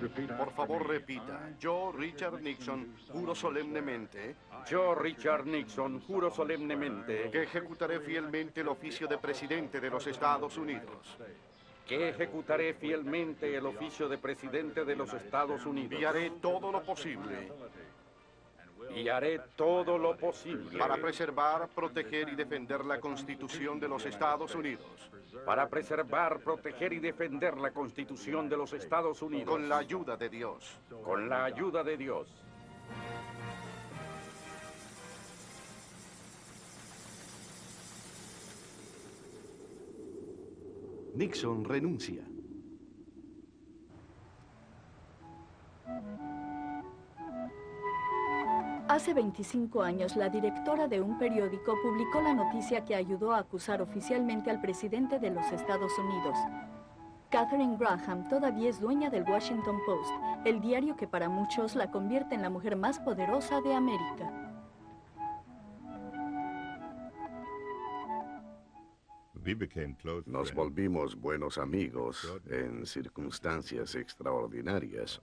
Por favor, repita. Yo, Richard Nixon, juro solemnemente Yo, Richard Nixon, juro solemnemente que ejecutaré fielmente el oficio de presidente de los Estados Unidos que ejecutaré fielmente el oficio de presidente de los Estados Unidos y haré todo lo posible y haré todo lo posible para preservar, proteger y defender la Constitución de los Estados Unidos para preservar, proteger y defender la Constitución de los Estados Unidos con la ayuda de Dios. con la ayuda de Dios. Nixon renuncia. Hace 25 años, la directora de un periódico publicó la noticia que ayudó a acusar oficialmente al presidente de los Estados Unidos. Katharine Graham todavía es dueña del Washington Post, el diario que para muchos la convierte en la mujer más poderosa de América. Nos volvimos buenos amigos en circunstancias extraordinarias,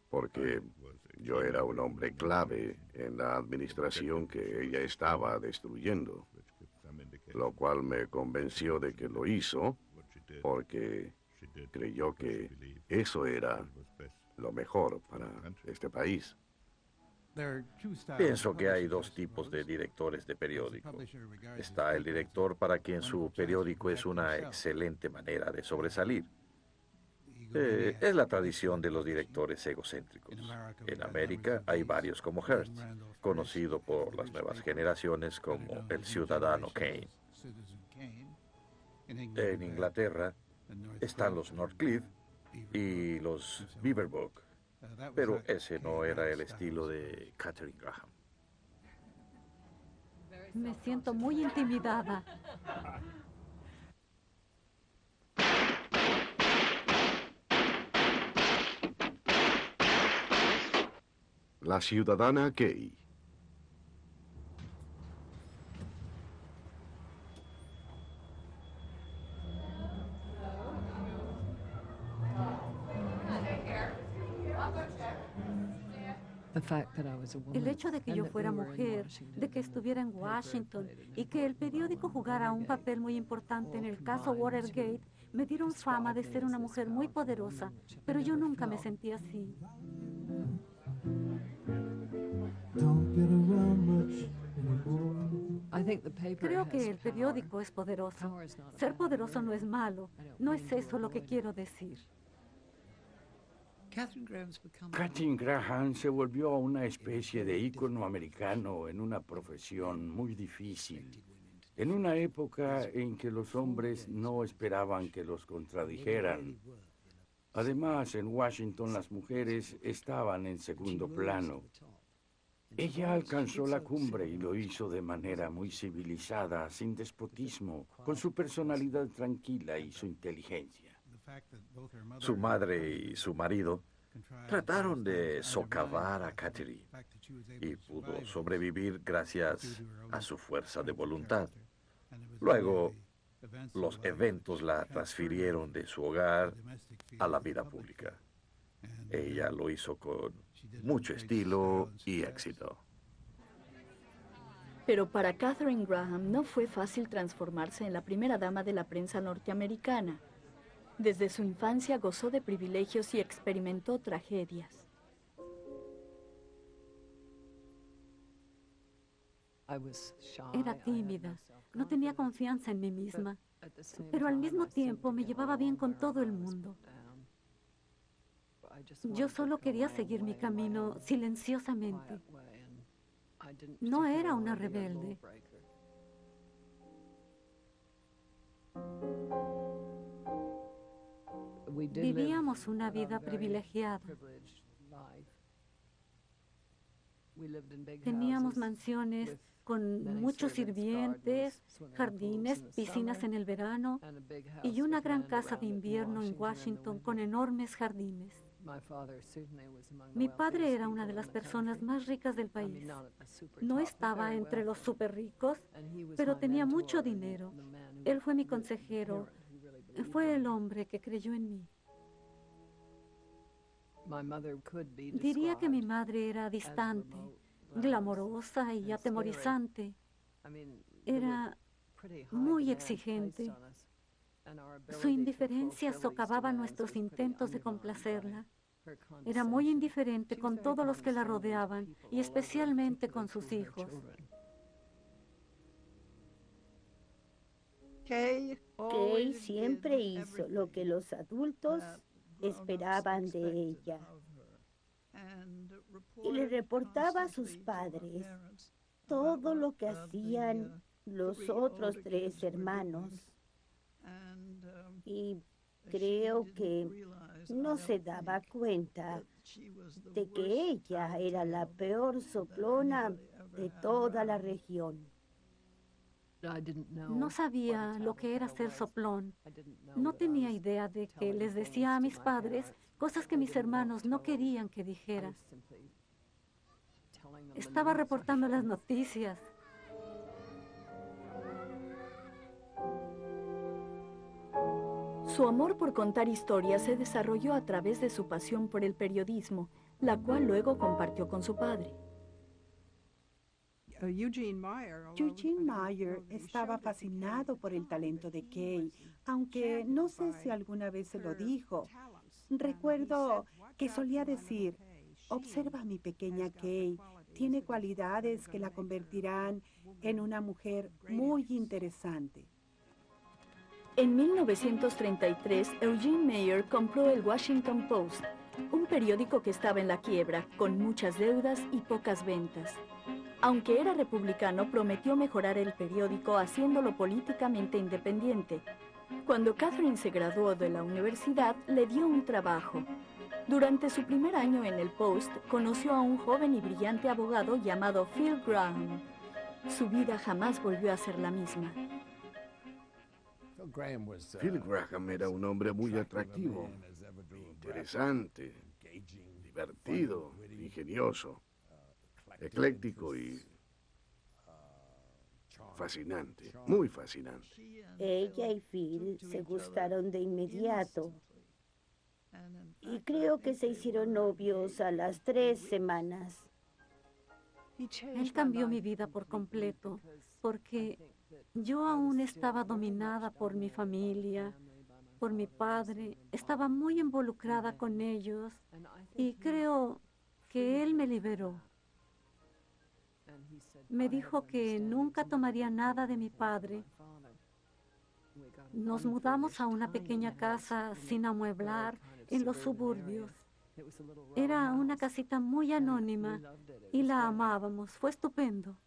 porque yo era un hombre clave en la administración que ella estaba destruyendo, lo cual me convenció de que lo hizo porque creyó que eso era lo mejor para este país. Pienso que hay dos tipos de directores de periódico. Está el director para quien su periódico es una excelente manera de sobresalir. Es la tradición de los directores egocéntricos. En América hay varios como Hearst, conocido por las nuevas generaciones como el ciudadano Kane. En Inglaterra están los Northcliffe y los Beaverbrook, pero ese no era el estilo de Katharine Graham. Me siento muy intimidada. La ciudadana Kay. El hecho de que yo fuera mujer, de que estuviera en Washington y que el periódico jugara un papel muy importante en el caso Watergate, me dieron fama de ser una mujer muy poderosa, pero yo nunca me sentí así. Creo que el periódico es poderoso. Ser poderoso no es malo. No es eso lo que quiero decir. Katharine Graham se volvió una especie de ícono americano en una profesión muy difícil, en una época en que los hombres no esperaban que los contradijeran. Además, en Washington las mujeres estaban en segundo plano. Ella alcanzó la cumbre y lo hizo de manera muy civilizada, sin despotismo, con su personalidad tranquila y su inteligencia. Su madre y su marido trataron de socavar a Katharine y pudo sobrevivir gracias a su fuerza de voluntad. Luego, los eventos la transfirieron de su hogar a la vida pública. Ella lo hizo con mucho estilo y éxito. Pero para Katharine Graham no fue fácil transformarse en la primera dama de la prensa norteamericana. Desde su infancia gozó de privilegios y experimentó tragedias. Era tímida, no tenía confianza en mí misma, pero al mismo tiempo me llevaba bien con todo el mundo. Yo solo quería seguir mi camino silenciosamente. No era una rebelde. Vivíamos una vida privilegiada. Teníamos mansiones con muchos sirvientes, jardines, piscinas en el verano y una gran casa de invierno en Washington con enormes jardines. Mi padre era una de las personas más ricas del país. No estaba entre los súper ricos, pero tenía mucho dinero. Él fue mi consejero. Fue el hombre que creyó en mí. Diría que mi madre era distante, glamorosa y atemorizante. Era muy exigente. Su indiferencia socavaba nuestros intentos de complacerla. Era muy indiferente con todos los que la rodeaban y especialmente con sus hijos. Kay siempre hizo lo que los adultos esperaban de ella y le reportaba a sus padres todo lo que hacían los otros 3 hermanos. Y creo que no se daba cuenta de que ella era la peor soplona de toda la región. No sabía lo que era ser soplón. No tenía idea de que les decía a mis padres cosas que mis hermanos no querían que dijera. Estaba reportando las noticias. Su amor por contar historias se desarrolló a través de su pasión por el periodismo, la cual luego compartió con su padre. Eugene Meyer estaba fascinado por el talento de Kay, aunque no sé si alguna vez se lo dijo. Recuerdo que solía decir, observa a mi pequeña Kay, tiene cualidades que la convertirán en una mujer muy interesante. En 1933, Eugene Meyer compró el Washington Post, un periódico que estaba en la quiebra, con muchas deudas y pocas ventas. Aunque era republicano, prometió mejorar el periódico haciéndolo políticamente independiente. Cuando Catherine se graduó de la universidad, le dio un trabajo. Durante su primer año en el Post, conoció a un joven y brillante abogado llamado Phil Graham. Su vida jamás volvió a ser la misma. Phil Graham era un hombre muy atractivo, interesante, divertido, ingenioso, ecléctico y fascinante, muy fascinante. Ella y Phil se gustaron de inmediato y creo que se hicieron novios a las 3 semanas. Él cambió mi vida por completo, porque yo aún estaba dominada por mi familia, por mi padre, estaba muy involucrada con ellos y creo que él me liberó. Me dijo que nunca tomaría nada de mi padre. Nos mudamos a una pequeña casa sin amueblar en los suburbios. Era una casita muy anónima y la amábamos. Fue estupendo.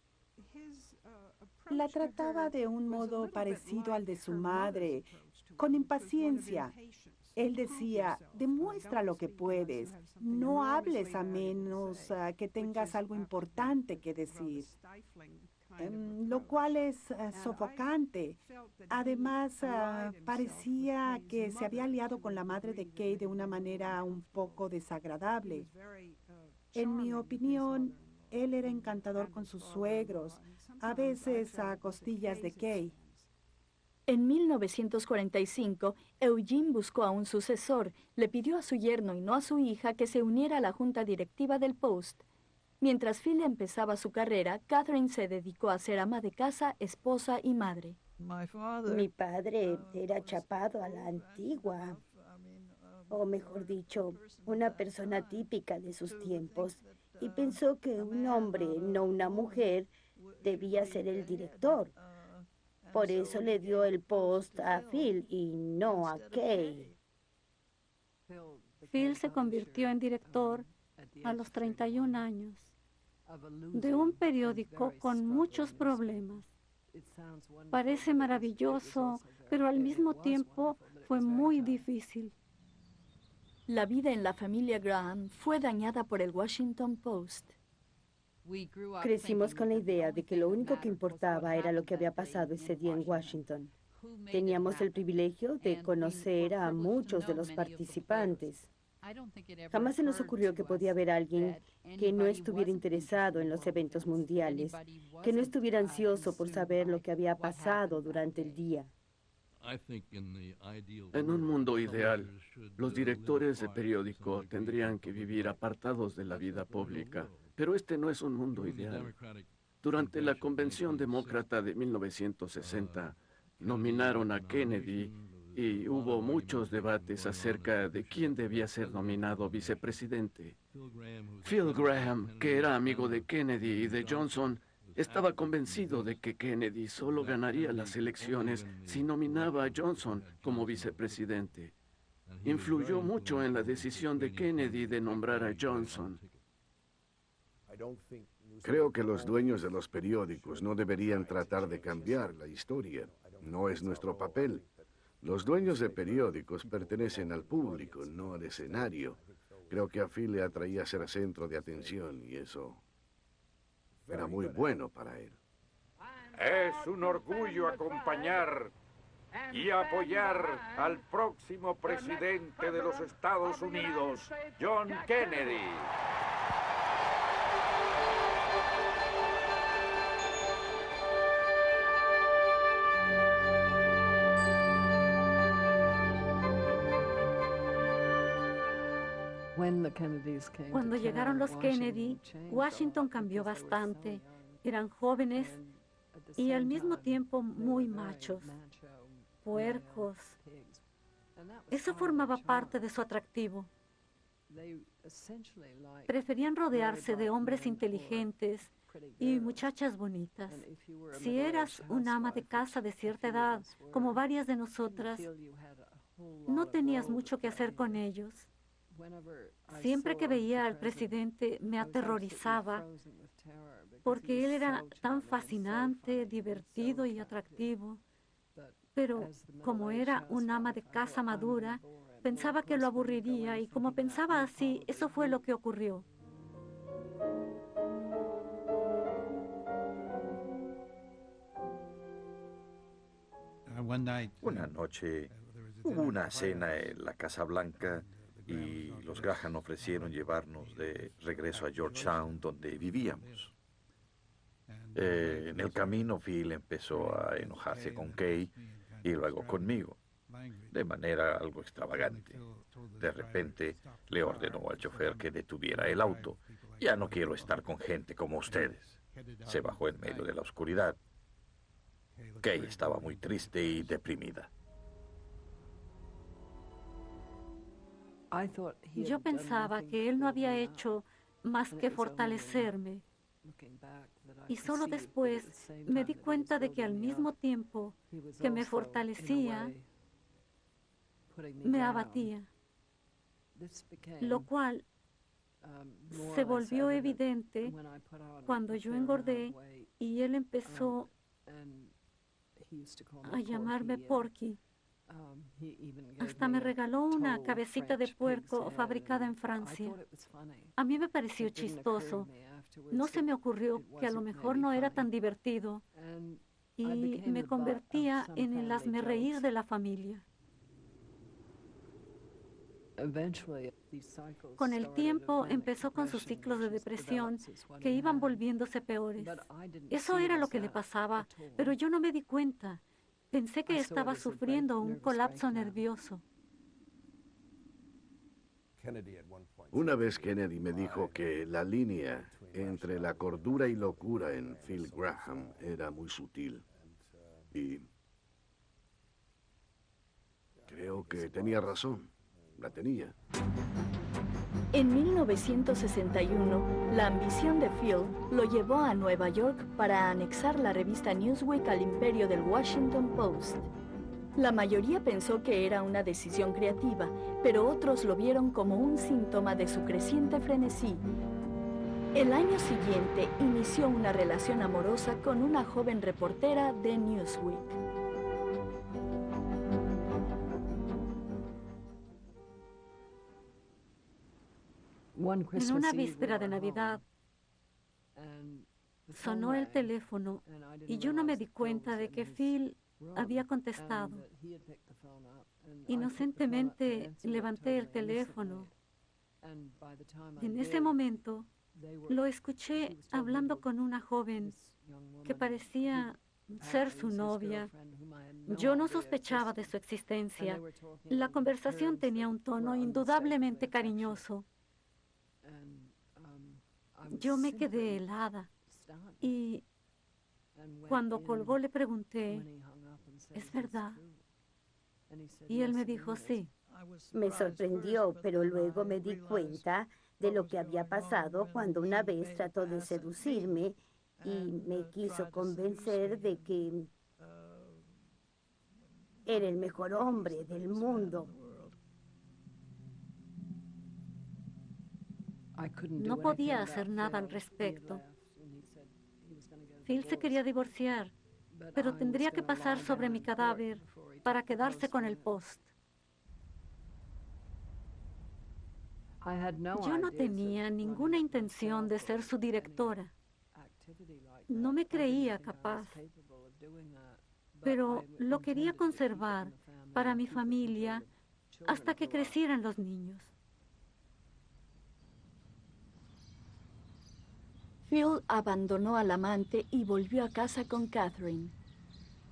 La trataba de un modo parecido al de su madre, con impaciencia. Él decía, demuestra lo que puedes, no hables a menos que tengas algo importante que decir, lo cual es sofocante. Además, parecía que se había aliado con la madre de Kay de una manera un poco desagradable. En mi opinión, él era encantador con sus suegros, a veces a costillas de Kay. En 1945, Eugene buscó a un sucesor, le pidió a su yerno y no a su hija que se uniera a la junta directiva del Post. Mientras Phil empezaba su carrera, Catherine se dedicó a ser ama de casa, esposa y madre. Mi padre era chapado a la antigua, o mejor dicho, una persona típica de sus tiempos, y pensó que un hombre, no una mujer, debía ser el director. Por eso le dio el Post a Phil y no a Kay. Phil se convirtió en director a los 31 años de un periódico con muchos problemas. Parece maravilloso, pero al mismo tiempo fue muy difícil. La vida en la familia Graham fue dañada por el Washington Post. Crecimos con la idea de que lo único que importaba era lo que había pasado ese día en Washington. Teníamos el privilegio de conocer a muchos de los participantes. Jamás se nos ocurrió que podía haber alguien que no estuviera interesado en los eventos mundiales, que no estuviera ansioso por saber lo que había pasado durante el día. En un mundo ideal, los directores de periódico tendrían que vivir apartados de la vida pública, pero este no es un mundo ideal. Durante la Convención Demócrata de 1960, nominaron a Kennedy y hubo muchos debates acerca de quién debía ser nominado vicepresidente. Phil Graham, que era amigo de Kennedy y de Johnson, estaba convencido de que Kennedy solo ganaría las elecciones si nominaba a Johnson como vicepresidente. Influyó mucho en la decisión de Kennedy de nombrar a Johnson. Creo que los dueños de los periódicos no deberían tratar de cambiar la historia. No es nuestro papel. Los dueños de periódicos pertenecen al público, no al escenario. Creo que a Phil le atraía ser centro de atención y eso era muy bueno para él. Es un orgullo acompañar y apoyar al próximo presidente de los Estados Unidos, John Kennedy. Cuando llegaron los Kennedy, Washington cambió bastante. Eran jóvenes y al mismo tiempo muy machos, puercos. Eso formaba parte de su atractivo. Preferían rodearse de hombres inteligentes y muchachas bonitas. Si eras una ama de casa de cierta edad, como varias de nosotras, no tenías mucho que hacer con ellos. Siempre que veía al presidente me aterrorizaba porque él era tan fascinante, divertido y atractivo. Pero como era un ama de casa madura, pensaba que lo aburriría y como pensaba así, eso fue lo que ocurrió. Una noche hubo una cena en la Casa Blanca y los Graham ofrecieron llevarnos de regreso a Georgetown, donde vivíamos. En el camino, Phil empezó a enojarse con Kay y luego conmigo, de manera algo extravagante. De repente, le ordenó al chofer que detuviera el auto. Ya no quiero estar con gente como ustedes. Se bajó en medio de la oscuridad. Kay estaba muy triste y deprimida. Yo pensaba que él no había hecho más que fortalecerme. Y solo después me di cuenta de que al mismo tiempo que me fortalecía, me abatía. Lo cual se volvió evidente cuando yo engordé y él empezó a llamarme Porky. Hasta me regaló una cabecita de puerco fabricada en Francia. A mí me pareció chistoso. No se me ocurrió que a lo mejor no era tan divertido. Y me convertía en el hazmerreír de la familia. Con el tiempo empezó con sus ciclos de depresión que iban volviéndose peores. Eso era lo que le pasaba, pero yo no me di cuenta. Pensé que estaba sufriendo un colapso nervioso. Una vez Kennedy me dijo que la línea entre la cordura y locura en Phil Graham era muy sutil. Y creo que tenía razón. La tenía. En 1961, la ambición de Phil lo llevó a Nueva York para anexar la revista Newsweek al imperio del Washington Post. La mayoría pensó que era una decisión creativa, pero otros lo vieron como un síntoma de su creciente frenesí. El año siguiente inició una relación amorosa con una joven reportera de Newsweek. En una víspera de Navidad, sonó el teléfono y yo no me di cuenta de que Phil había contestado. Inocentemente levanté el teléfono. En ese momento lo escuché hablando con una joven que parecía ser su novia. Yo no sospechaba de su existencia. La conversación tenía un tono indudablemente cariñoso. Yo me quedé helada y cuando colgó le pregunté, ¿es verdad? Y él me dijo, sí. Me sorprendió, pero luego me di cuenta de lo que había pasado cuando una vez trató de seducirme y me quiso convencer de que era el mejor hombre del mundo. No podía hacer nada al respecto. Phil se quería divorciar, pero tendría que pasar sobre mi cadáver para quedarse con el post. Yo no tenía ninguna intención de ser su directora. No me creía capaz, pero lo quería conservar para mi familia hasta que crecieran los niños. Phil abandonó al amante y volvió a casa con Catherine,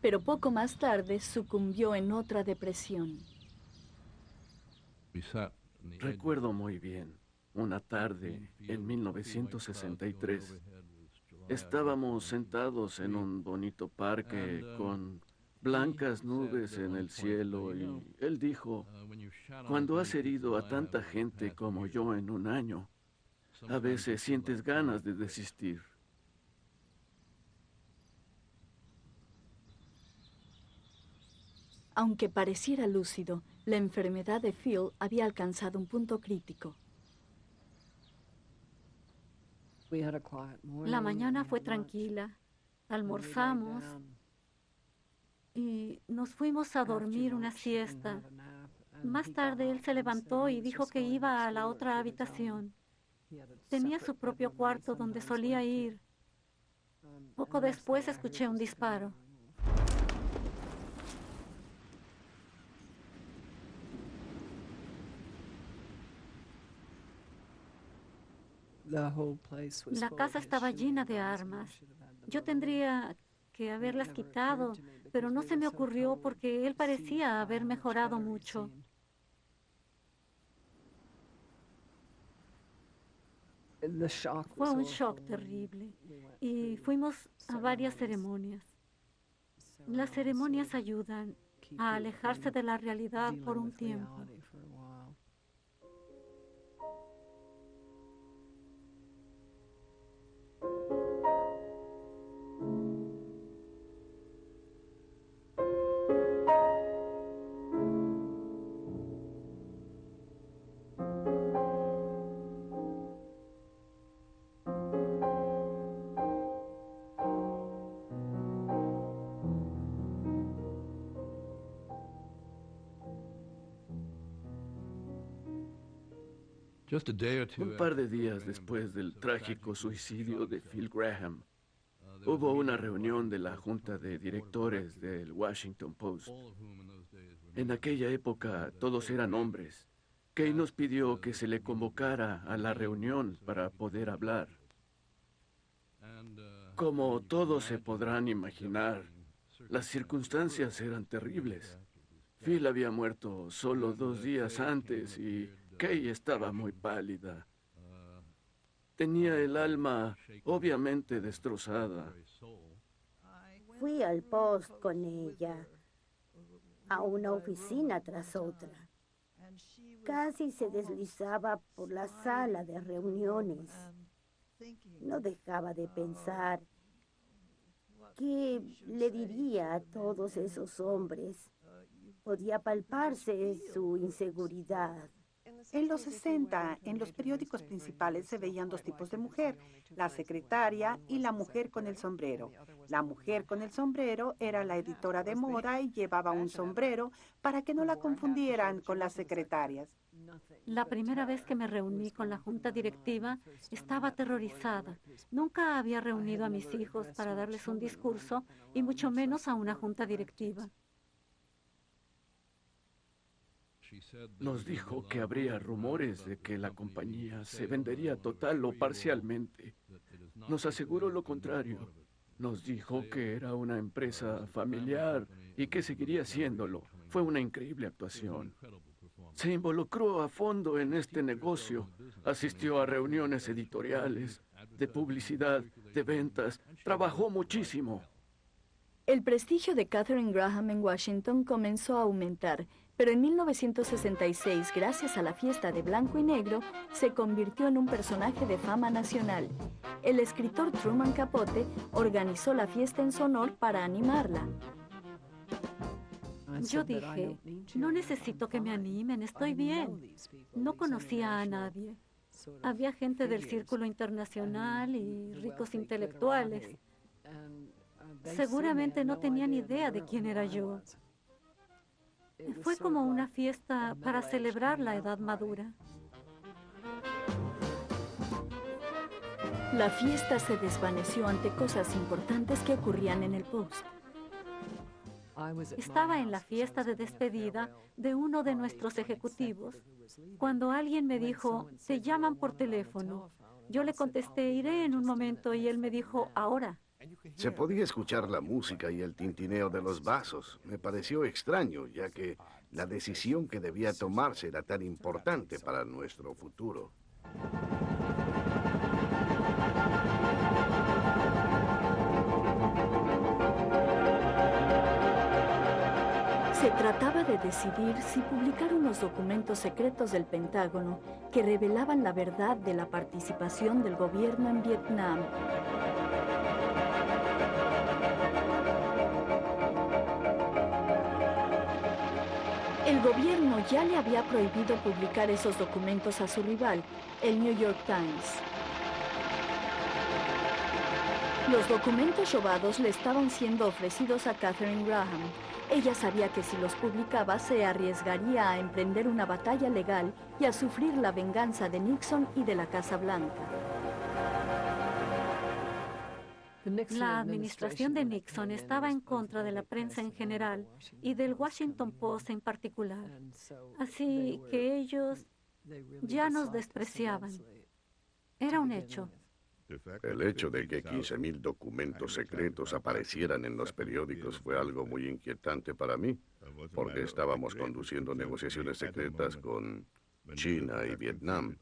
pero poco más tarde sucumbió en otra depresión. Recuerdo muy bien, una tarde en 1963, estábamos sentados en un bonito parque con blancas nubes en el cielo y él dijo, cuando has herido a tanta gente como yo en un año, a veces sientes ganas de desistir. Aunque pareciera lúcido, la enfermedad de Phil había alcanzado un punto crítico. La mañana fue tranquila, almorzamos y nos fuimos a dormir una siesta. Más tarde él se levantó y dijo que iba a la otra habitación. Tenía su propio cuarto donde solía ir. Poco después escuché un disparo. La casa estaba llena de armas. Yo tendría que haberlas quitado, pero no se me ocurrió porque él parecía haber mejorado mucho. Fue un shock terrible y fuimos a varias ceremonias. Las ceremonias ayudan a alejarse de la realidad por un tiempo. Un par de días después del trágico suicidio de Phil Graham, hubo una reunión de la junta de directores del Washington Post. En aquella época todos eran hombres. Kay nos pidió que se le convocara a la reunión para poder hablar. Como todos se podrán imaginar, las circunstancias eran terribles. Phil había muerto solo 2 días antes y Kay estaba muy pálida. Tenía el alma obviamente destrozada. Fui al Post con ella, a una oficina tras otra. Casi se deslizaba por la sala de reuniones. No dejaba de pensar, ¿qué le diría a todos esos hombres? Podía palparse su inseguridad. En los 60, en los periódicos principales se veían 2 tipos de mujer, la secretaria y la mujer con el sombrero. La mujer con el sombrero era la editora de moda y llevaba un sombrero para que no la confundieran con las secretarias. La primera vez que me reuní con la junta directiva, estaba aterrorizada. Nunca había reunido a mis hijos para darles un discurso y mucho menos a una junta directiva. Nos dijo que habría rumores de que la compañía se vendería total o parcialmente. Nos aseguró lo contrario. Nos dijo que era una empresa familiar y que seguiría siéndolo. Fue una increíble actuación. Se involucró a fondo en este negocio. Asistió a reuniones editoriales, de publicidad, de ventas. Trabajó muchísimo. El prestigio de Katharine Graham en Washington comenzó a aumentar, pero en 1966, gracias a la fiesta de blanco y negro, se convirtió en un personaje de fama nacional. El escritor Truman Capote organizó la fiesta en su honor para animarla. Yo dije, no necesito que me animen, estoy bien. No conocía a nadie. Había gente del círculo internacional y ricos intelectuales. Seguramente no tenían idea de quién era yo. Fue como una fiesta para celebrar la edad madura. La fiesta se desvaneció ante cosas importantes que ocurrían en el Post. Estaba en la fiesta de despedida de uno de nuestros ejecutivos, cuando alguien me dijo, te llaman por teléfono. Yo le contesté, iré en un momento, y él me dijo, ahora. Se podía escuchar la música y el tintineo de los vasos. Me pareció extraño, ya que la decisión que debía tomarse era tan importante para nuestro futuro. Se trataba de decidir si publicar unos documentos secretos del Pentágono que revelaban la verdad de la participación del gobierno en Vietnam. El gobierno ya le había prohibido publicar esos documentos a su rival, el New York Times. Los documentos robados le estaban siendo ofrecidos a Katharine Graham. Ella sabía que si los publicaba se arriesgaría a emprender una batalla legal y a sufrir la venganza de Nixon y de la Casa Blanca. La administración de Nixon estaba en contra de la prensa en general y del Washington Post en particular. Así que ellos ya nos despreciaban. Era un hecho. El hecho de que 15.000 documentos secretos aparecieran en los periódicos fue algo muy inquietante para mí, porque estábamos conduciendo negociaciones secretas con China y Vietnam.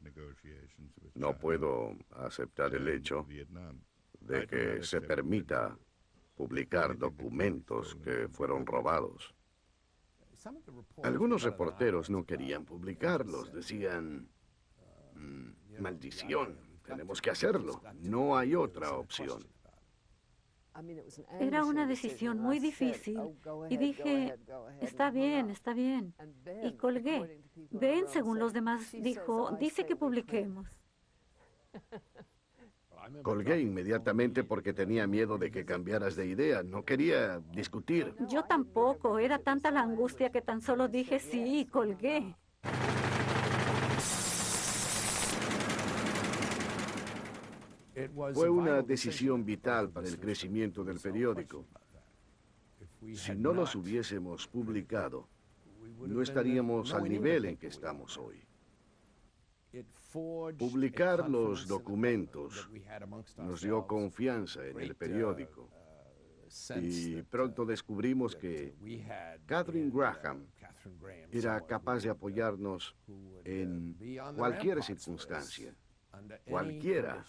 No puedo aceptar el hecho de que se permita publicar documentos que fueron robados. Algunos reporteros no querían publicarlos, decían, maldición. Tenemos que hacerlo. No hay otra opción. Era una decisión muy difícil y dije, está bien, está bien. Y colgué. Ben, según los demás, dijo, dice que publiquemos. Colgué inmediatamente porque tenía miedo de que cambiaras de idea. No quería discutir. Yo tampoco. Era tanta la angustia que tan solo dije sí y colgué. Fue una decisión vital para el crecimiento del periódico. Si no los hubiésemos publicado, no estaríamos al nivel en que estamos hoy. Publicar los documentos nos dio confianza en el periódico. Y pronto descubrimos que Katharine Graham era capaz de apoyarnos en cualquier circunstancia, cualquiera.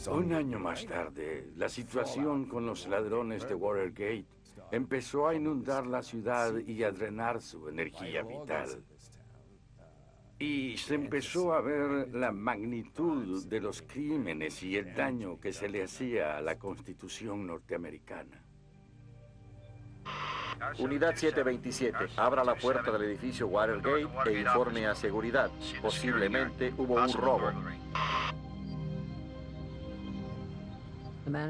Un año más tarde, la situación con los ladrones de Watergate empezó a inundar la ciudad y a drenar su energía vital. Y se empezó a ver la magnitud de los crímenes y el daño que se le hacía a la Constitución norteamericana. Unidad 727, abra la puerta del edificio Watergate e informe a seguridad. Posiblemente hubo un robo.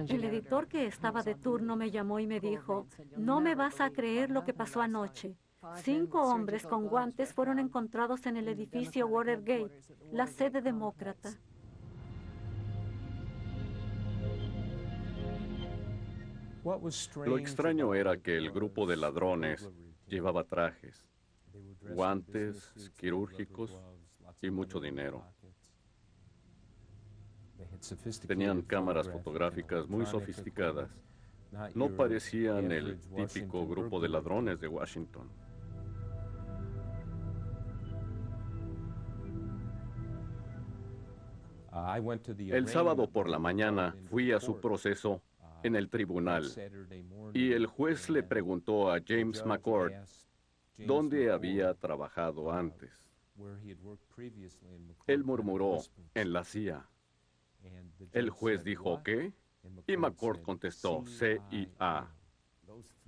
El editor que estaba de turno me llamó y me dijo, no me vas a creer lo que pasó anoche. 5 hombres con guantes fueron encontrados en el edificio Watergate, la sede demócrata. Lo extraño era que el grupo de ladrones llevaba trajes. guantes quirúrgicos y mucho dinero. Tenían cámaras fotográficas muy sofisticadas. No parecían el típico grupo de ladrones de Washington. El sábado por la mañana fui a su proceso en el tribunal y el juez le preguntó a James McCord dónde había trabajado antes. Él murmuró, en la CIA. El juez dijo, ¿qué? Y McCord contestó, CIA.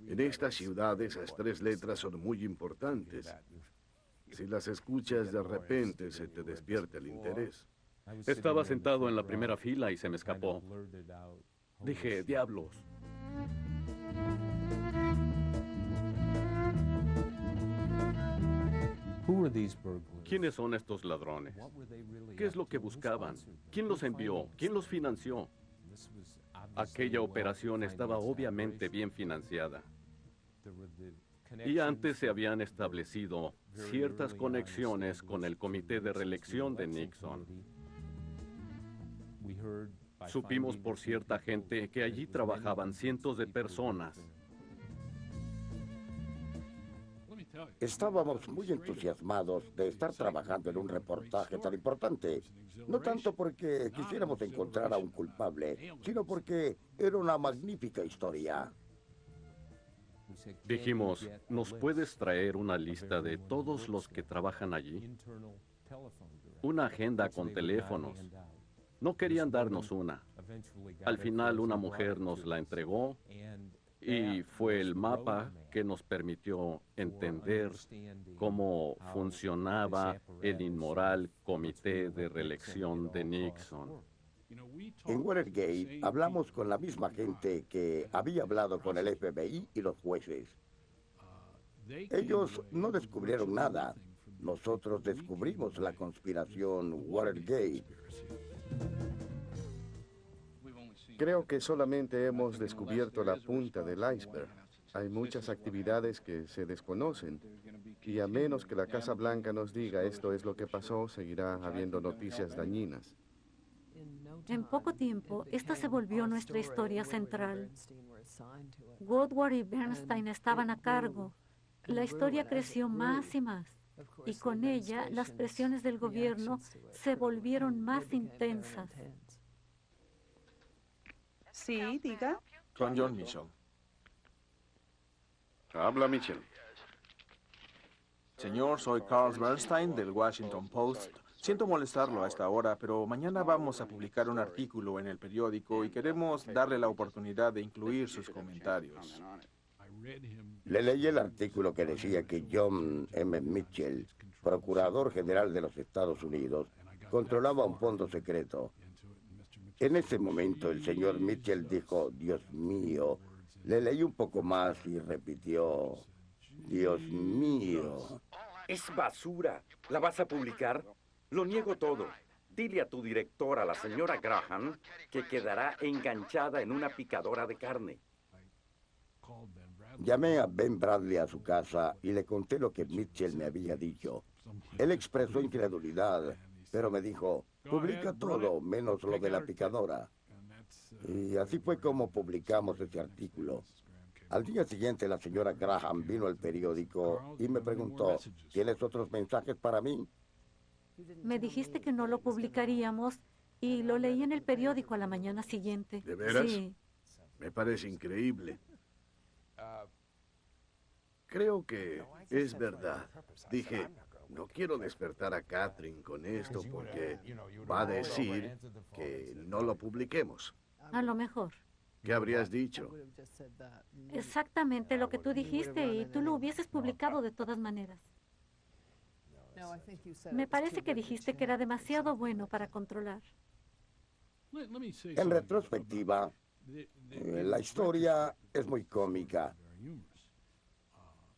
En esta ciudad esas 3 letras son muy importantes. Si las escuchas de repente se te despierta el interés. Estaba sentado en la primera fila y se me escapó. Dije, diablos. ¿Quiénes son estos ladrones? ¿Qué es lo que buscaban? ¿Quién los envió? ¿Quién los financió? Aquella operación estaba obviamente bien financiada. Y antes se habían establecido ciertas conexiones con el comité de reelección de Nixon. Supimos por cierta gente que allí trabajaban cientos de personas. Estábamos muy entusiasmados de estar trabajando en un reportaje tan importante. No tanto porque quisiéramos encontrar a un culpable, sino porque era una magnífica historia. Dijimos, ¿nos puedes traer una lista de todos los que trabajan allí? Una agenda con teléfonos. No querían darnos una. Al final una mujer nos la entregó y fue el mapa que nos permitió entender cómo funcionaba el inmoral comité de reelección de Nixon. En Watergate hablamos con la misma gente que había hablado con el FBI y los jueces. Ellos no descubrieron nada. Nosotros descubrimos la conspiración Watergate. Creo que solamente hemos descubierto la punta del iceberg. Hay muchas actividades que se desconocen y a menos que la Casa Blanca nos diga esto es lo que pasó, seguirá habiendo noticias dañinas. En poco tiempo, esta se volvió nuestra historia central. Woodward y Bernstein estaban a cargo. La historia creció más y más, y con ella las presiones del gobierno se volvieron más intensas. Sí, diga. Con John Mitchell. Habla, Mitchell. Señor, soy Carl Bernstein del Washington Post. Siento molestarlo a esta hora, pero mañana vamos a publicar un artículo en el periódico y queremos darle la oportunidad de incluir sus comentarios. Le leí el artículo que decía que John M. Mitchell, procurador general de los Estados Unidos, controlaba un fondo secreto. En ese momento el señor Mitchell dijo, Dios mío. Le leí un poco más y repitió, Dios mío. Es basura. ¿La vas a publicar? Lo niego todo. Dile a tu directora, la señora Graham, que quedará enganchada en una picadora de carne. Llamé a Ben Bradley a su casa y le conté lo que Mitchell me había dicho. Él expresó incredulidad, pero me dijo, publica todo, menos lo de la picadora. Y así fue como publicamos ese artículo. Al día siguiente, la señora Graham vino al periódico y me preguntó, ¿tienes otros mensajes para mí? Me dijiste que no lo publicaríamos y lo leí en el periódico a la mañana siguiente. ¿De veras? Sí. Me parece increíble. Creo que es verdad. Dije, no quiero despertar a Catherine con esto porque va a decir que no lo publiquemos. A lo mejor. ¿Qué habrías dicho? Exactamente lo que tú dijiste y tú lo hubieses publicado de todas maneras. Me parece que dijiste que era demasiado bueno para controlar. En retrospectiva, la historia es muy cómica.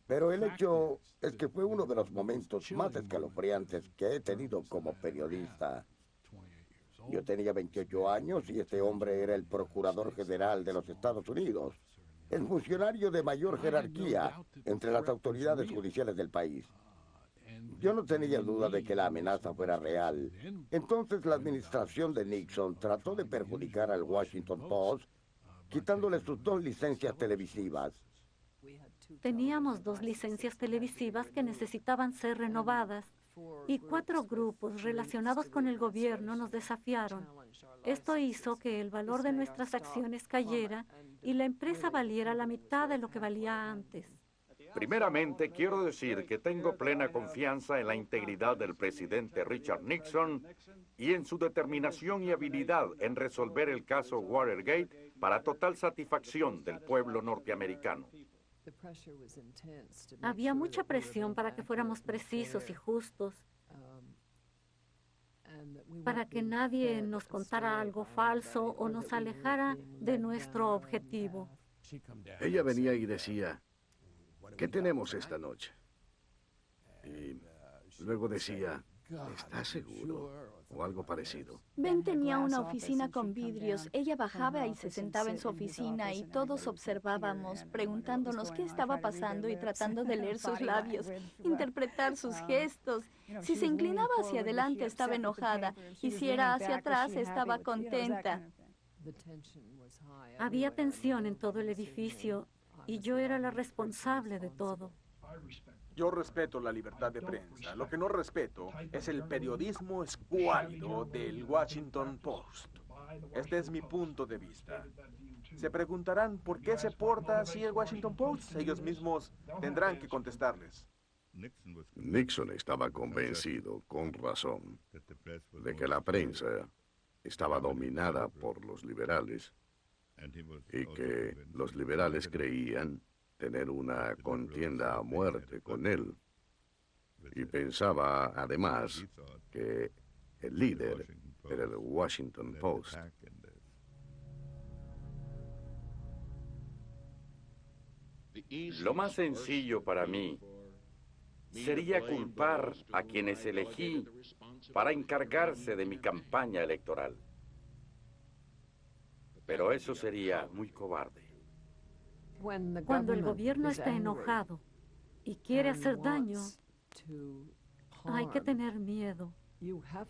Pero el hecho es que fue uno de los momentos más escalofriantes que he tenido como periodista. Yo tenía 28 años y este hombre era el procurador general de los Estados Unidos, el funcionario de mayor jerarquía entre las autoridades judiciales del país. Yo no tenía duda de que la amenaza fuera real. Entonces la administración de Nixon trató de perjudicar al Washington Post, quitándole sus 2 licencias televisivas. Teníamos 2 licencias televisivas que necesitaban ser renovadas y 4 grupos relacionados con el gobierno nos desafiaron. Esto hizo que el valor de nuestras acciones cayera y la empresa valiera la mitad de lo que valía antes. Primeramente, quiero decir que tengo plena confianza en la integridad del presidente Richard Nixon y en su determinación y habilidad en resolver el caso Watergate para total satisfacción del pueblo norteamericano. Había mucha presión para que fuéramos precisos y justos, para que nadie nos contara algo falso o nos alejara de nuestro objetivo. Ella venía y decía, ¿qué tenemos esta noche? Y luego decía, ¿estás seguro? O algo parecido. Ben tenía una oficina con vidrios. Ella bajaba y se sentaba en su oficina y todos observábamos, preguntándonos qué estaba pasando y tratando de leer sus labios, interpretar sus gestos. Si se inclinaba hacia adelante estaba enojada y si era hacia atrás estaba contenta. Había tensión en todo el edificio y yo era la responsable de todo. Yo respeto la libertad de prensa. Lo que no respeto es el periodismo escuálido del Washington Post. Este es mi punto de vista. Se preguntarán por qué se porta así el Washington Post. Ellos mismos tendrán que contestarles. Nixon estaba convencido, con razón, de que la prensa estaba dominada por los liberales y que los liberales creían tener una contienda a muerte con él. Y pensaba, además, que el líder era el Washington Post. Lo más sencillo para mí sería culpar a quienes elegí para encargarse de mi campaña electoral. Pero eso sería muy cobarde. Cuando el gobierno está enojado y quiere hacer daño, hay que tener miedo,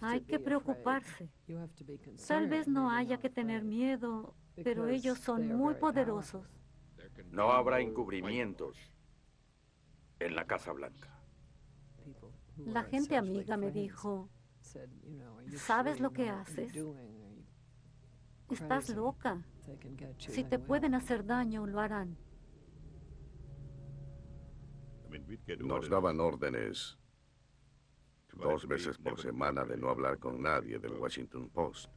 hay que preocuparse. Tal vez no haya que tener miedo, pero ellos son muy poderosos. No habrá encubrimientos en la Casa Blanca. La gente amiga me dijo, ¿sabes lo que haces? Estás loca. Si te pueden hacer daño, lo harán. Nos daban órdenes 2 veces por semana de no hablar con nadie del Washington Post.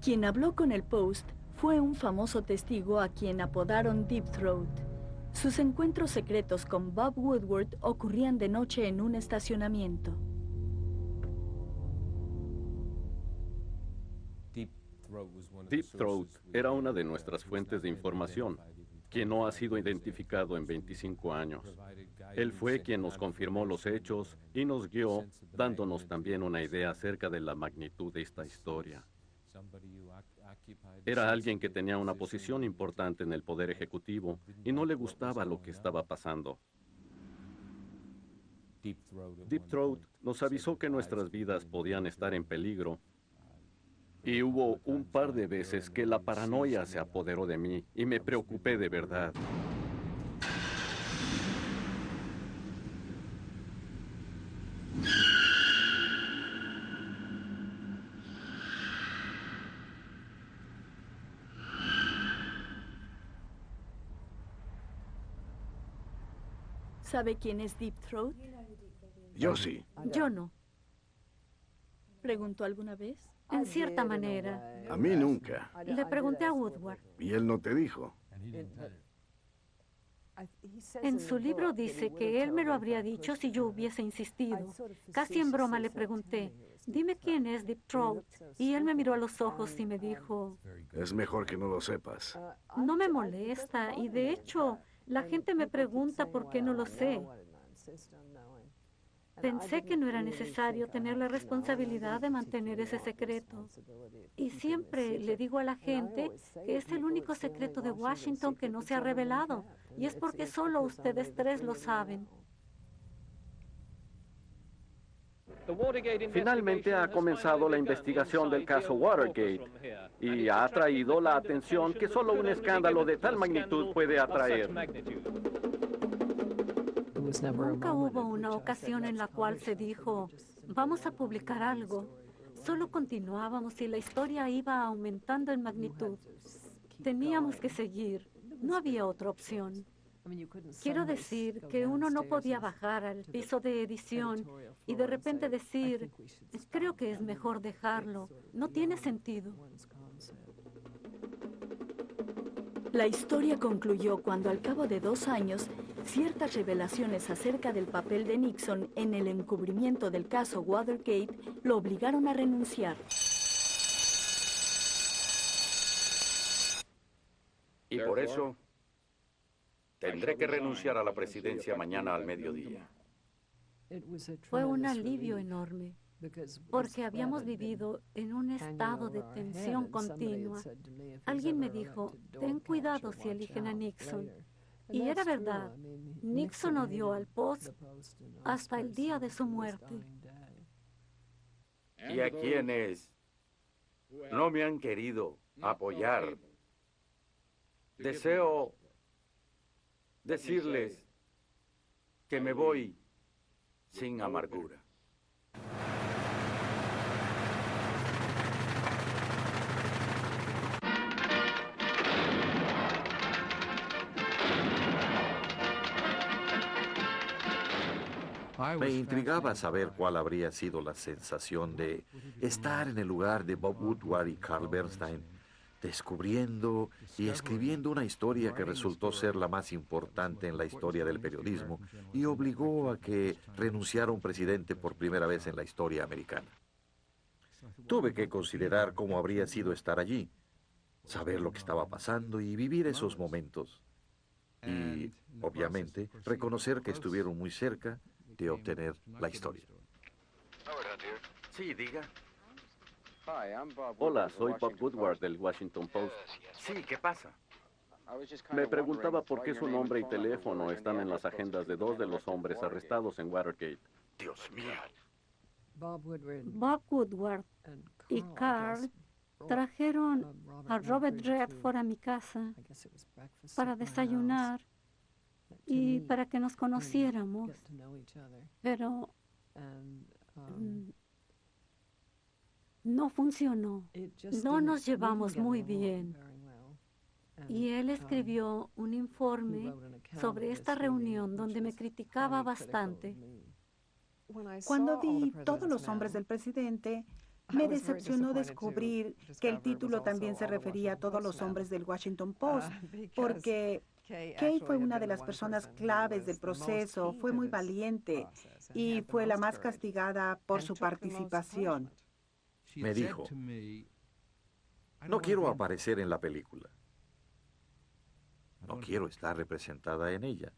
Quien habló con el Post fue un famoso testigo a quien apodaron Deep Throat. Sus encuentros secretos con Bob Woodward ocurrían de noche en un estacionamiento. Deep Throat era una de nuestras fuentes de información, quien no ha sido identificado en 25 años. Él fue quien nos confirmó los hechos y nos guió, dándonos también una idea acerca de la magnitud de esta historia. Era alguien que tenía una posición importante en el poder ejecutivo y no le gustaba lo que estaba pasando. Deep Throat nos avisó que nuestras vidas podían estar en peligro. Y hubo un par de veces que la paranoia se apoderó de mí y me preocupé de verdad. ¿Sabe quién es Deep Throat? Yo sí. Yo no. ¿Preguntó alguna vez? En cierta manera. A mí nunca. Le pregunté a Woodward. ¿Y él no te dijo? En su libro dice que él me lo habría dicho si yo hubiese insistido. Casi en broma le pregunté, dime quién es Deep Throat. Y él me miró a los ojos y me dijo, Es mejor que no lo sepas. no me molesta. Y de hecho, la gente me pregunta por qué no lo sé. Pensé que no era necesario tener la responsabilidad de mantener ese secreto. Y siempre le digo a la gente que es el único secreto de Washington que no se ha revelado. Y es porque solo ustedes 3 lo saben. Finalmente ha comenzado la investigación del caso Watergate y ha atraído la atención que solo un escándalo de tal magnitud puede atraer. Nunca hubo una ocasión en la cual se dijo, vamos a publicar algo. Solo continuábamos y la historia iba aumentando en magnitud. Teníamos que seguir. No había otra opción. Quiero decir que uno no podía bajar al piso de edición y de repente decir, creo que es mejor dejarlo. No tiene sentido. La historia concluyó cuando al cabo de 2 años, ciertas revelaciones acerca del papel de Nixon en el encubrimiento del caso Watergate lo obligaron a renunciar. Y por eso tendré que renunciar a la presidencia mañana al mediodía. Fue un alivio enorme, porque habíamos vivido en un estado de tensión continua. Alguien me dijo, ten cuidado si eligen a Nixon. Y era verdad, Nixon odió al Post hasta el día de su muerte. Y a quienes no me han querido apoyar, deseo decirles que me voy sin amargura. Me intrigaba saber cuál habría sido la sensación de estar en el lugar de Bob Woodward y Carl Bernstein, descubriendo y escribiendo una historia que resultó ser la más importante en la historia del periodismo y obligó a que renunciara un presidente por primera vez en la historia americana. Tuve que considerar cómo habría sido estar allí, saber lo que estaba pasando y vivir esos momentos. Y, obviamente, reconocer que estuvieron muy cerca de obtener la historia. Sí, diga. Hola, soy Bob Woodward del Washington Post. Sí, ¿qué pasa? Me preguntaba por qué su nombre y teléfono están en las agendas de 2 de los hombres arrestados en Watergate. Dios mío. Bob Woodward y Carl trajeron a Robert Redford a mi casa para desayunar y para que nos conociéramos. Pero no funcionó. No nos llevamos muy bien. Y él escribió un informe sobre esta reunión donde me criticaba bastante. Cuando vi Todos los hombres del presidente, me decepcionó descubrir que el título también se refería a todos los hombres del Washington Post, porque Kay fue una de las personas claves del proceso, fue muy valiente y fue la más castigada por su participación. Me dijo, no quiero aparecer en la película. No quiero estar representada en ella.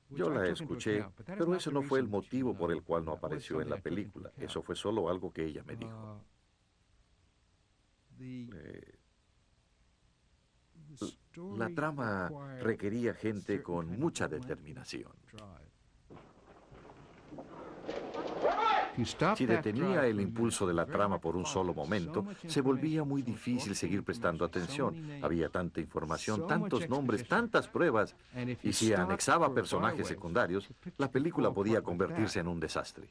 Yo la escuché, pero eso no fue el motivo por el cual no apareció en la película. Eso fue solo algo que ella me dijo. La trama requería gente con mucha determinación. Si detenía el impulso de la trama por un solo momento, se volvía muy difícil seguir prestando atención. Había tanta información, tantos nombres, tantas pruebas, y si anexaba personajes secundarios, la película podía convertirse en un desastre.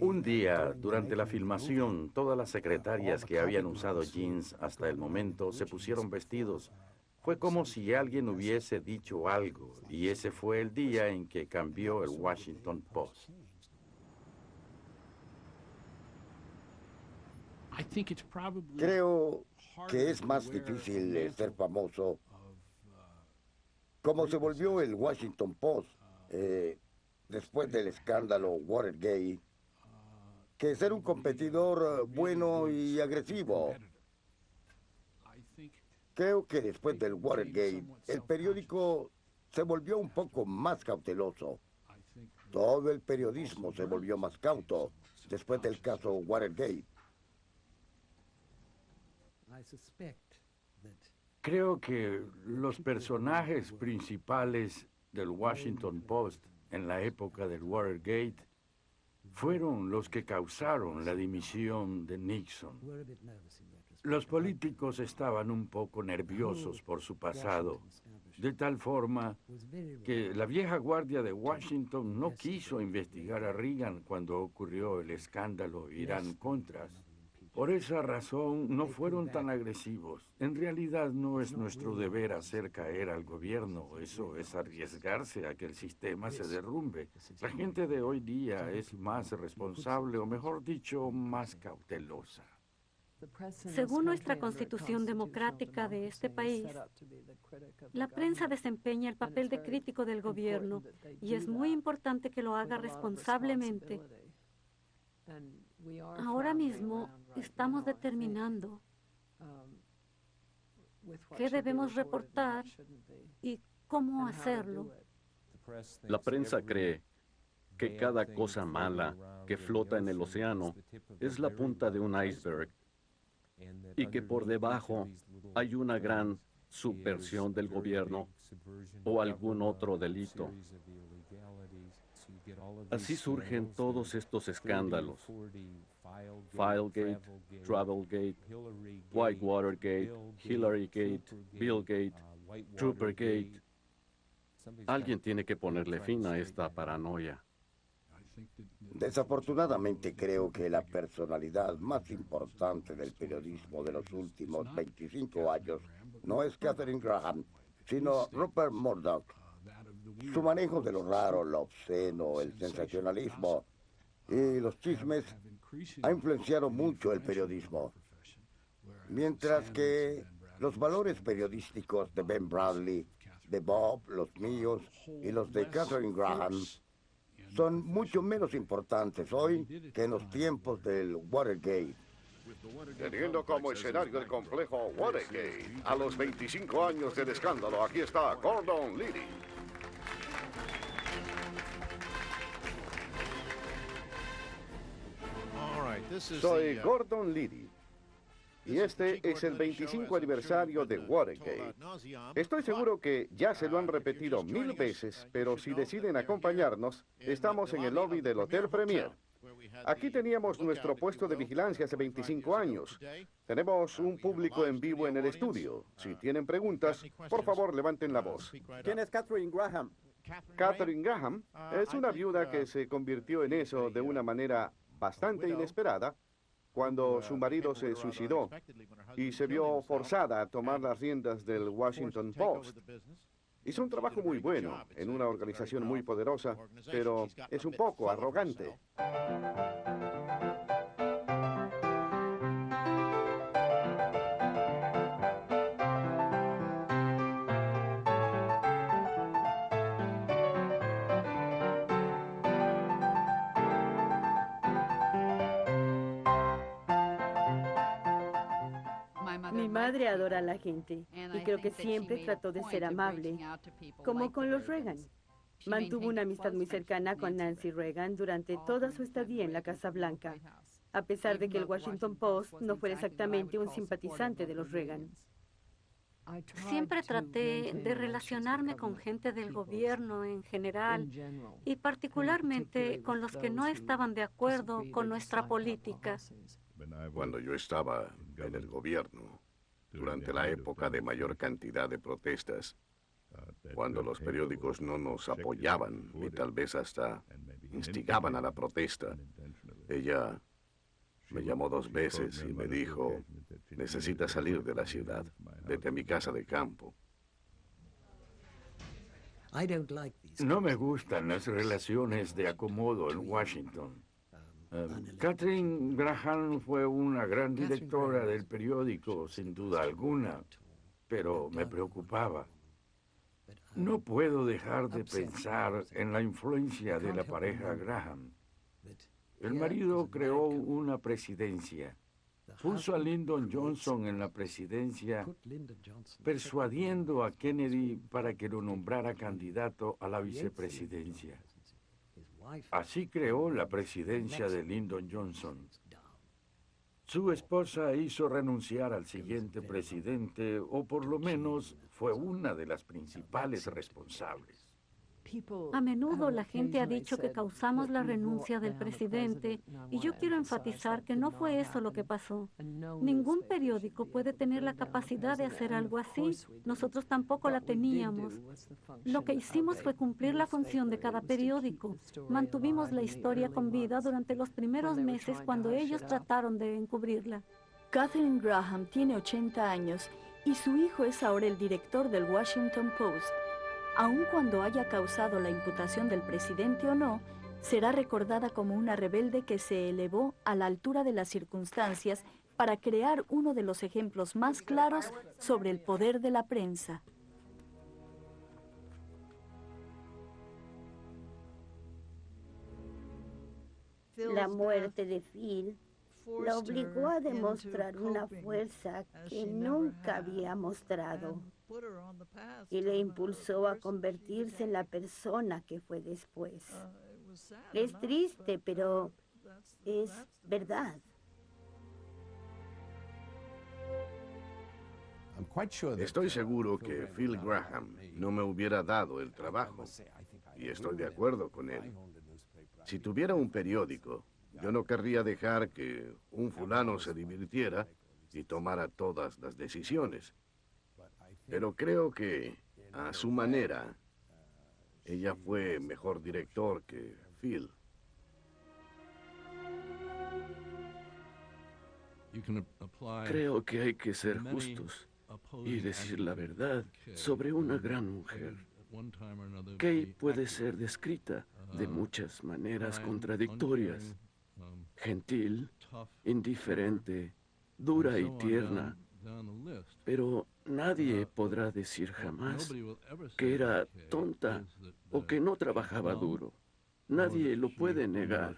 Un día, durante la filmación, todas las secretarias que habían usado jeans hasta el momento se pusieron vestidos. Fue como si alguien hubiese dicho algo, y ese fue el día en que cambió el Washington Post. Creo que es más difícil ser famoso, como se volvió el Washington Post después del escándalo Watergate, que ser un competidor bueno y agresivo. Creo que después del Watergate, el periódico se volvió un poco más cauteloso. Todo el periodismo se volvió más cauto después del caso Watergate. Creo que los personajes principales del Washington Post en la época del Watergate fueron los que causaron la dimisión de Nixon. Los políticos estaban un poco nerviosos por su pasado, de tal forma que la vieja guardia de Washington no quiso investigar a Reagan cuando ocurrió el escándalo Irán-Contras. Por esa razón no fueron tan agresivos. En realidad no es nuestro deber hacer caer al gobierno. Eso es arriesgarse a que el sistema se derrumbe. La gente de hoy día es más responsable, o mejor dicho, más cautelosa. Según nuestra Constitución democrática de este país, la prensa desempeña el papel de crítico del gobierno y es muy importante que lo haga responsablemente. Ahora mismo estamos determinando qué debemos reportar y cómo hacerlo. La prensa cree que cada cosa mala que flota en el océano es la punta de un iceberg y que por debajo hay una gran subversión del gobierno o algún otro delito. Así surgen todos estos escándalos: Filegate, Travelgate, Whitewatergate, Hillarygate, Billgate, Troopergate. Alguien tiene que ponerle fin a esta paranoia. Desafortunadamente creo que la personalidad más importante del periodismo de los últimos 25 años no es Katharine Graham, sino Rupert Murdoch. Su manejo de lo raro, lo obsceno, el sensacionalismo y los chismes ha influenciado mucho el periodismo. Mientras que los valores periodísticos de Ben Bradley, de Bob, los míos y los de Katharine Graham son mucho menos importantes hoy que en los tiempos del Watergate. Teniendo como escenario el complejo Watergate, a los 25 años del escándalo, aquí está Gordon Liddy. Soy Gordon Liddy. Y este es el 25 aniversario de Watergate. Estoy seguro que ya se lo han repetido 1000 veces, pero si deciden acompañarnos, estamos en el lobby del Hotel Premier. Aquí teníamos nuestro puesto de vigilancia hace 25 años. Tenemos un público en vivo en el estudio. Si tienen preguntas, por favor levanten la voz. ¿Quién es Katharine Graham? Katharine Graham es una viuda que se convirtió en eso de una manera bastante inesperada cuando su marido se suicidó y se vio forzada a tomar las riendas del Washington Post. Hizo un trabajo muy bueno en una organización muy poderosa, pero es un poco arrogante. Mi madre adora a la gente y creo que siempre trató de ser amable, como con los Reagan. Mantuvo una amistad muy cercana con Nancy Reagan durante toda su estadía en la Casa Blanca, a pesar de que el Washington Post no fuera exactamente un simpatizante de los Reagan. Siempre traté de relacionarme con gente del gobierno en general y particularmente con los que no estaban de acuerdo con nuestra política. Cuando yo estaba en el gobierno, durante la época de mayor cantidad de protestas, cuando los periódicos no nos apoyaban y tal vez hasta instigaban a la protesta, ella me llamó 2 veces y me dijo: necesitas salir de la ciudad, vete a mi casa de campo. No me gustan las relaciones de acomodo en Washington. Katharine Graham fue una gran directora del periódico, sin duda alguna, pero me preocupaba. No puedo dejar de pensar en la influencia de la pareja Graham. El marido creó una presidencia, puso a Lyndon Johnson en la presidencia, persuadiendo a Kennedy para que lo nombrara candidato a la vicepresidencia. Así creó la presidencia de Lyndon Johnson. Su esposa hizo renunciar al siguiente presidente, o por lo menos fue una de las principales responsables. A menudo la gente ha dicho que causamos la renuncia del presidente y yo quiero enfatizar que no fue eso lo que pasó. Ningún periódico puede tener la capacidad de hacer algo así. Nosotros tampoco la teníamos. Lo que hicimos fue cumplir la función de cada periódico. Mantuvimos la historia con vida durante los primeros meses cuando ellos trataron de encubrirla. Katharine Graham tiene 80 años y su hijo es ahora el director del Washington Post. Aun cuando haya causado la imputación del presidente o no, será recordada como una rebelde que se elevó a la altura de las circunstancias para crear uno de los ejemplos más claros sobre el poder de la prensa. La muerte de Phil la obligó a demostrar una fuerza que nunca había mostrado y le impulsó a convertirse en la persona que fue después. Es triste, pero es verdad. Estoy seguro que Phil Graham no me hubiera dado el trabajo, y estoy de acuerdo con él. Si tuviera un periódico, yo no querría dejar que un fulano se divirtiera y tomara todas las decisiones. Pero creo que, a su manera, ella fue mejor director que Phil. Creo que hay que ser justos y decir la verdad sobre una gran mujer. Kay puede ser descrita de muchas maneras contradictorias. Gentil, indiferente, dura y tierna. Pero nadie podrá decir jamás que era tonta o que no trabajaba duro. Nadie lo puede negar.